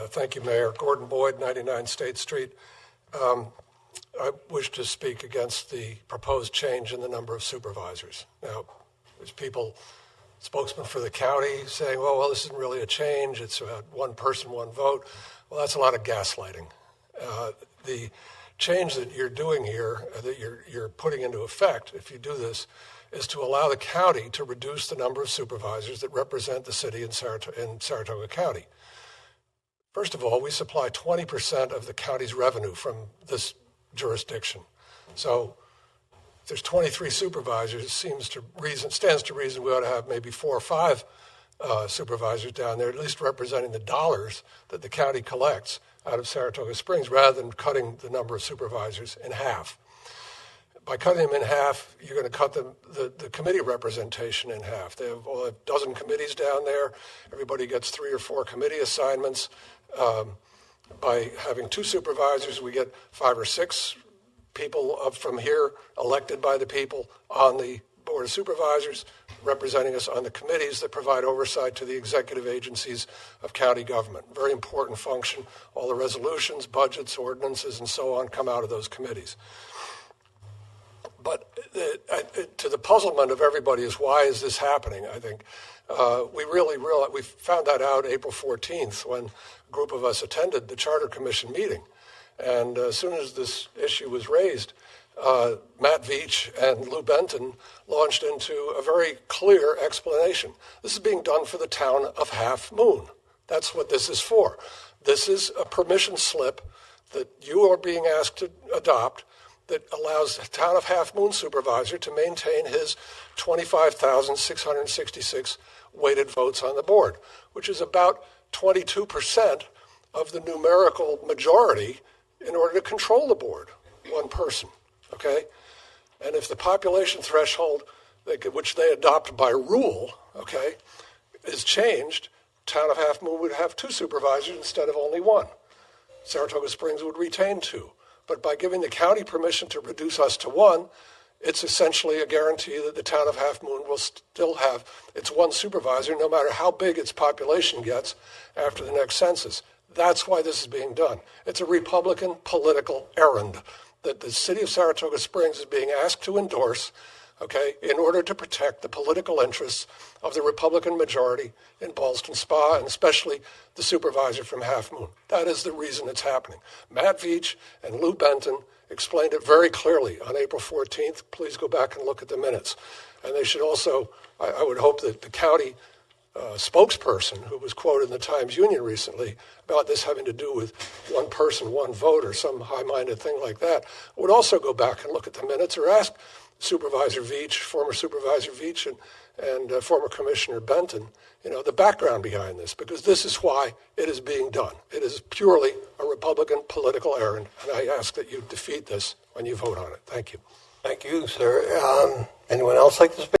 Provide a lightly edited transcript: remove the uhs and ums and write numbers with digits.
Thank you, Mayor. Gordon Boyd, 99 State Street. I wish to speak against the proposed change in the number of supervisors. Now, there's people, spokesman for the county, saying, well, this isn't really a change. It's about one person, one vote. Well, that's a lot of gaslighting. The change that you're doing here, that you're putting into effect, if you do this, is to allow the county to reduce the number of supervisors that represent the city in Saratoga County. First of all, we supply 20% of the county's revenue from this jurisdiction. So if there's 23 supervisors, it stands to reason we ought to have maybe 4 or 5 supervisors down there, at least representing the dollars that the county collects out of Saratoga Springs, rather than cutting the number of supervisors in half. By cutting them in half, you're going to cut the committee representation in half. They have a dozen committees down there. Everybody gets 3 or 4 committee assignments. By having 2 supervisors, we get 5 or 6 people from here elected by the people on the Board of Supervisors, representing us on the committees that provide oversight to the executive agencies of county government. Very important function. All the resolutions, budgets, ordinances, and so on come out of those committees. But to the puzzlement of everybody is, why is this happening, I think. We really realized, we found that out April 14th when a group of us attended the Charter Commission meeting. And as soon as this issue was raised, Matt Veach and Lou Benton launched into a very clear explanation. This is being done for the town of Half Moon. That's what this is for. This is a permission slip that you are being asked to adopt that allows the town of Half Moon supervisor to maintain his 25,666 weighted votes on the board, which is about 22% of the numerical majority in order to control the board, one person, okay? And if the population threshold, which they adopt by rule, okay, is changed, town of Half Moon would have 2 supervisors instead of only 1. Saratoga Springs would retain 2. But by giving the county permission to reduce us to 1, it's essentially a guarantee that the town of Half Moon will still have its 1 supervisor, no matter how big its population gets after the next census. That's why this is being done. It's a Republican political errand that the city of Saratoga Springs is being asked to endorse, okay, in order to protect the political interests of the Republican majority in Ballston Spa, and especially the supervisor from Half Moon. That is the reason it's happening. Matt Veach and Lou Benton explained it very clearly on April 14th. Please go back and look at the minutes. And they should also, I would hope that the county spokesperson who was quoted in the Times-Union recently about this having to do with 1 person, 1 vote, or some high-minded thing like that, would also go back and look at the minutes, or ask Supervisor Veach, former Supervisor Veach, and former Commissioner Benton, the background behind this, because this is why it is being done. It is purely a Republican political errand, and I ask that you defeat this when you vote on it. Thank you. Thank you, sir. Anyone else like to speak?